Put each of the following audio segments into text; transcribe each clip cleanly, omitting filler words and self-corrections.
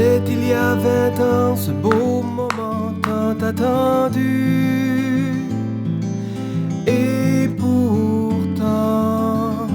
C'était il y a 20 ans, ce beau moment tant attendu. Et pourtant,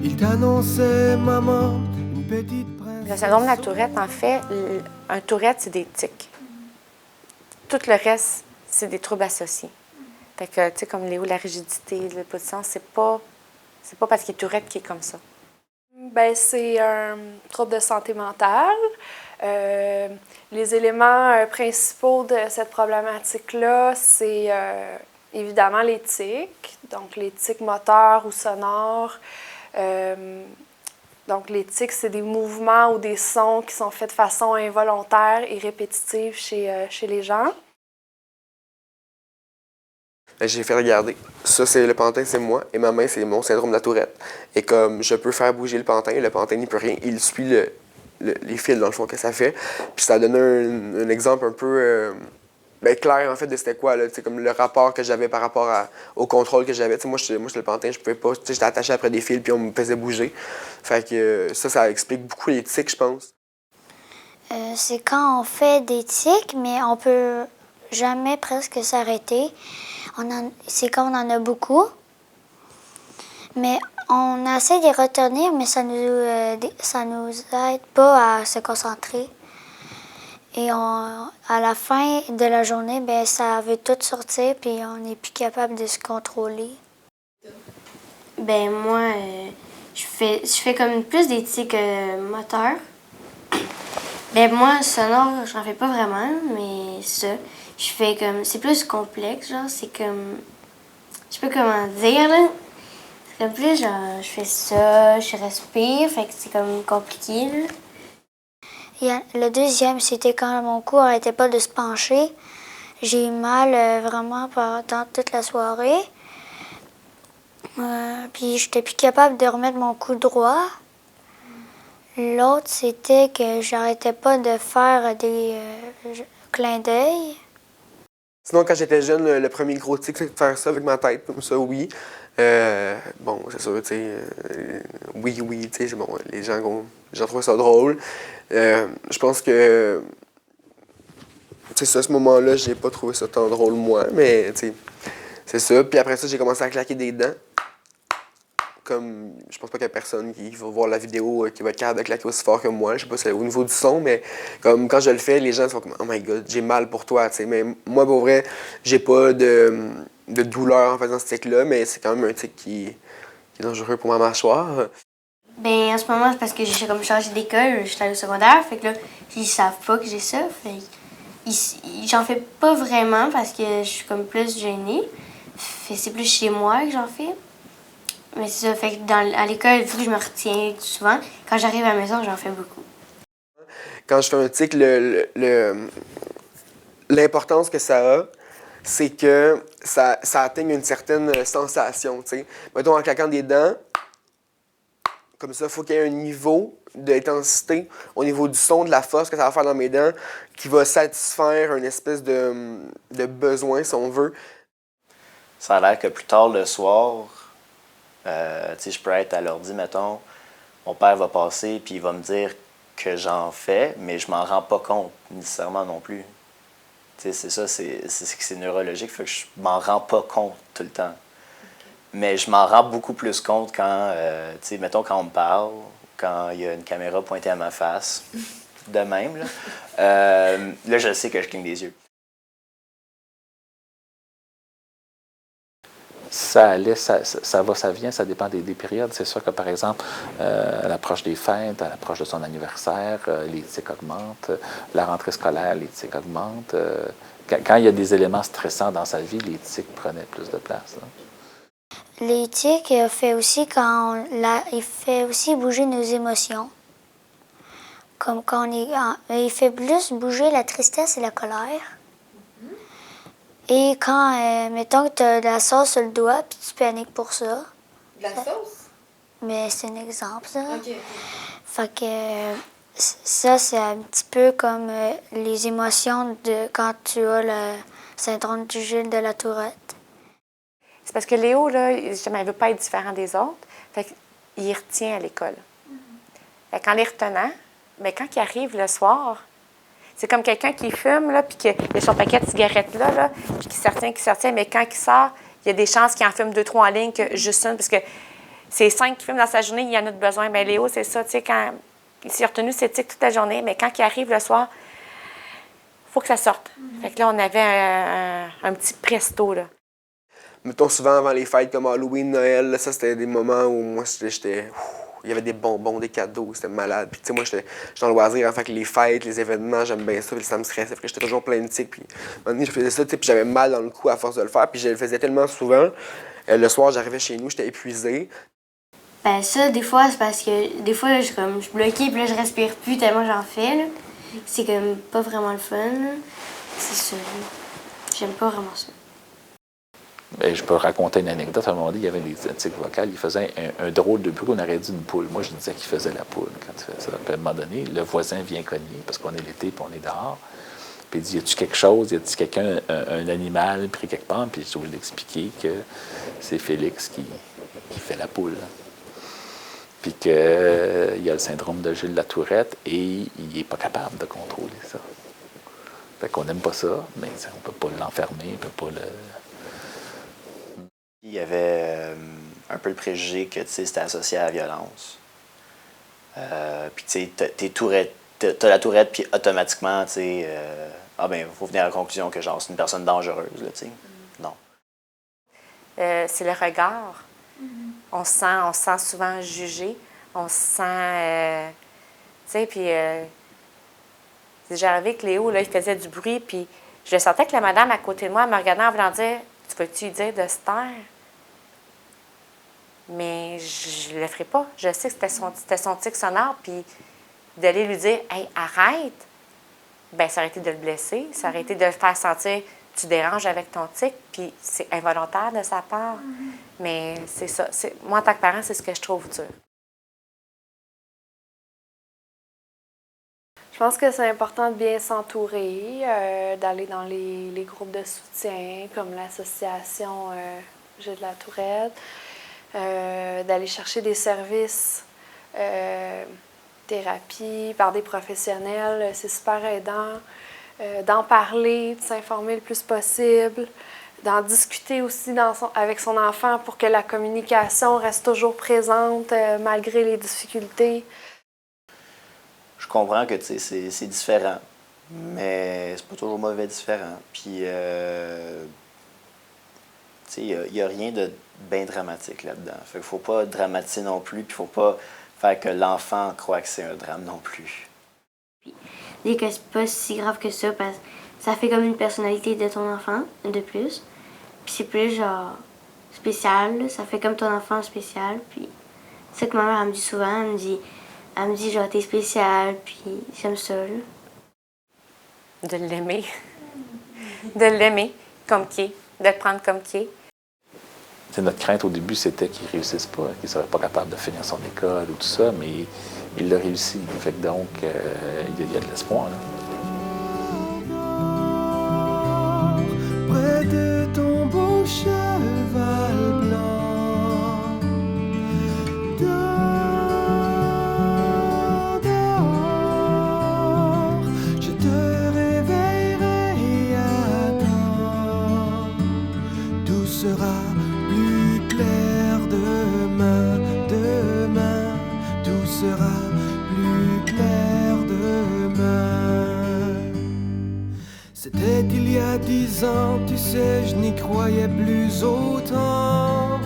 il t'annonçait, maman, une petite princesse. Le syndrome de la Tourette, en fait, un Tourette, c'est des tics. Tout le reste, c'est des troubles associés. Fait que, tu sais, comme Léo, la rigidité, le peu de sens, c'est pas parce qu'il est Tourette qu'il est comme ça. Bien, c'est un trouble de santé mentale. Les éléments principaux de cette problématique-là, c'est évidemment les tics, donc les tics moteurs ou sonores. Donc, les tics, c'est des mouvements ou des sons qui sont faits de façon involontaire et répétitive chez les gens. J'ai fait regarder. Ça, c'est le pantin, c'est moi. Et ma main, c'est mon syndrome de la Tourette. Et comme je peux faire bouger le pantin n'y peut rien. Il suit les fils, dans le fond, que ça fait. Puis ça donne un exemple un peu clair, en fait, de c'était quoi, là. Comme le rapport que j'avais par rapport au contrôle que j'avais. Moi, j'étais le pantin, je pouvais pas. J'étais attaché après des fils, puis on me faisait bouger. Fait que ça explique beaucoup les tics, je pense. C'est quand on fait des tics, mais on peut jamais presque s'arrêter. C'est quand on en a beaucoup. Mais on essaie de les retenir, mais ça nous aide pas à se concentrer. Et à la fin de la journée, ben ça veut tout sortir, puis on n'est plus capable de se contrôler. Ben moi, je fais comme plus des tics moteurs. Ben moi, sonore, j'en fais pas vraiment, mais ça, je fais comme... C'est plus complexe, genre, c'est comme... Je sais pas comment dire, là. C'est comme plus, genre, je fais ça, je respire, fait que c'est comme compliqué, là. Le deuxième, c'était quand mon cou n'arrêtait pas de se pencher. J'ai eu mal vraiment pendant toute la soirée. Puis j'étais plus capable de remettre mon cou droit. L'autre, c'était que j'arrêtais pas de faire des clins d'œil. Sinon, quand j'étais jeune, le premier gros tic, c'est de faire ça avec ma tête, comme ça, oui. Bon, c'est sûr, tu sais, oui, tu sais, bon, les gens trouvent ça drôle. Je pense que, tu sais, à ce moment-là, j'ai pas trouvé ça tant drôle, moi, mais, tu sais, c'est ça. Puis après ça, j'ai commencé à claquer des dents. Comme, je pense pas qu'il y a personne qui va voir la vidéo qui va être capable de claquer aussi fort que moi. Je sais pas si c'est au niveau du son, mais comme quand je le fais, les gens sont comme « Oh my God, j'ai mal pour toi », tu sais. Mais moi, pour vrai, j'ai pas de douleur en faisant ce tic-là, mais c'est quand même un tic qui est dangereux pour ma mâchoire. Ben en ce moment, c'est parce que j'ai comme changé d'école, je suis allée au secondaire, fait que là, ils savent pas que j'ai ça, fait j'en fais pas vraiment parce que je suis comme plus gênée. C'est plus chez moi que j'en fais. Mais c'est ça, fait que à l'école, il faut que je me retiens souvent. Quand j'arrive à la maison, j'en fais beaucoup. Quand je fais un tic, l'importance que ça a, c'est que ça atteigne une certaine sensation, tu sais. Mettons, en claquant des dents, comme ça, il faut qu'il y ait un niveau d'intensité au niveau du son, de la force que ça va faire dans mes dents, qui va satisfaire une espèce de besoin, si on veut. Ça a l'air que plus tard le soir, je peux être à l'ordi, mettons, mon père va passer puis il va me dire que j'en fais, mais je m'en rends pas compte nécessairement non plus. C'est ça, c'est neurologique, fait que je m'en rends pas compte tout le temps. Mais je m'en rends beaucoup plus compte quand, mettons, quand on me parle, quand il y a une caméra pointée à ma face, de même, là. Là, je sais que je cligne des yeux. Ça allait, ça va, ça vient, ça dépend des périodes. C'est sûr que, par exemple, à l'approche des fêtes, à l'approche de son anniversaire, les tics augmentent. La rentrée scolaire, les tics augmentent. Quand il y a des éléments stressants dans sa vie, les tics prenaient plus de place. Hein. Les tics, il fait aussi bouger nos émotions. Comme quand il fait plus bouger la tristesse et la colère. Et quand, mettons que tu as de la sauce sur le doigt, puis tu paniques pour ça. De la sauce? Mais c'est un exemple, ça. OK. Fait que ça, c'est un petit peu comme les émotions de quand tu as le syndrome du Gilles de la Tourette. C'est parce que Léo, là, il ne veut pas être différent des autres. Fait qu'il retient à l'école. Fait qu'en les retenant, Mais quand il arrive le soir, c'est comme quelqu'un qui fume, là, puis qu'il a son paquet de cigarettes là, puis qui s'abstient, mais quand il sort, il y a des chances qu'il en fume 2, 3 en ligne que juste une, parce que c'est 5 qui fument dans sa journée, il y en a de besoin. Bien, Léo, c'est ça, tu sais, quand il s'est retenu ses tics toute la journée, mais quand il arrive le soir, il faut que ça sorte. Fait que là, on avait un petit presto, là. Mettons, souvent avant les fêtes comme Halloween, Noël, là, ça, c'était des moments où moi, j'étais... Il y avait des bonbons, des cadeaux, c'était malade. Puis, tu sais, moi, j'étais dans le loisir, hein, fait que les fêtes, les événements, j'aime bien ça, puis ça me stressait, fait que j'étais toujours plein de tics. Puis, à un moment donné, je faisais ça, tu sais, puis j'avais mal dans le cou à force de le faire, puis je le faisais tellement souvent. Le soir, j'arrivais chez nous, j'étais épuisé. Ben ça, des fois, c'est parce que des fois, je suis bloquée, puis là, je respire plus tellement j'en fais, là. C'est comme pas vraiment le fun, là. C'est ça, là. J'aime pas vraiment ça. Ben, je peux raconter une anecdote. À un moment donné, il y avait des tics vocales. Il faisait un drôle de bruit. On aurait dit une poule. Moi, je disais qu'il faisait la poule quand il faisait ça. Puis à un moment donné, le voisin vient cogner parce qu'on est l'été puis on est dehors. Puis il dit, y a-tu quelque chose? Y a-tu quelqu'un, un animal pris quelque part? Puis je voulais l'expliquer que c'est Félix qui fait la poule. Puis qu'il y a le syndrome de Gilles Latourette et il n'est pas capable de contrôler ça. Fait qu'on n'aime pas ça, mais on ne peut pas l'enfermer, on ne peut pas le... Il y avait un peu le préjugé que c'était associé à la violence. Puis tu sais, t'as la tourette, puis automatiquement, tu sais, il faut venir à la conclusion que genre c'est une personne dangereuse, là, tu sais. Non. C'est le regard. On se sent souvent jugé. On se sent, tu sais, puis c'est déjà arrivé que Léo, là, il faisait du bruit, puis je sentais que la madame à côté de moi me regardait en voulant dire, tu peux-tu lui dire de se taire? Mais je le ferai pas. Je sais que c'était son tic sonore, puis d'aller lui dire, hey, arrête, bien, ça aurait été de le blesser, ça aurait été de le faire sentir, tu déranges avec ton tic, puis c'est involontaire de sa part. Mais c'est ça. Moi, en tant que parent, c'est ce que je trouve dur. Je pense que c'est important de bien s'entourer, d'aller dans les groupes de soutien comme l'association Gilles Latourette, d'aller chercher des services, thérapie par des professionnels, c'est super aidant, d'en parler, de s'informer le plus possible, d'en discuter aussi avec son enfant pour que la communication reste toujours présente malgré les difficultés. Je comprends que c'est différent, mais c'est pas toujours mauvais différent. Puis, il n'y a rien de bien dramatique là-dedans. Fait qu'il faut pas dramatiser non plus, puis il faut pas faire que l'enfant croit que c'est un drame non plus. Dis que c'est pas si grave que ça, parce que ça fait comme une personnalité de ton enfant, de plus. Puis c'est plus genre spécial, là. Ça fait comme ton enfant spécial. Puis c'est ça que ma mère elle me dit souvent, elle me dit genre t'es spécial, puis j'aime ça, là. De l'aimer. De l'aimer comme qui est, de le prendre comme qui est. Notre crainte au début, c'était qu'il ne réussisse pas, qu'il ne serait pas capable de finir son école ou tout ça, mais il l'a réussi. Fait que donc, il y a de l'espoir, là. Près de ton beau cheval blanc, dors, dors, je te réveillerai à temps. Tout sera plus clair demain, demain, tout sera plus clair demain. C'était il y a 10 ans, tu sais, je n'y croyais plus autant.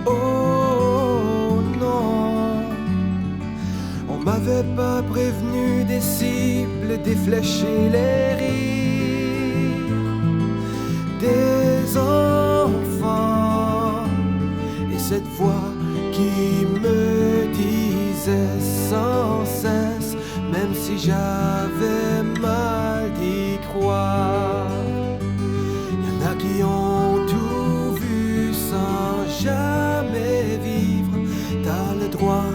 Oh non, on m'avait pas prévenu des cibles, des flèches et les rires des enfants. Et cette voix qui me disait sans cesse, même si j'avais mal d'y croire, y'en a qui ont tout vu sans jamais vivre. T'as le droit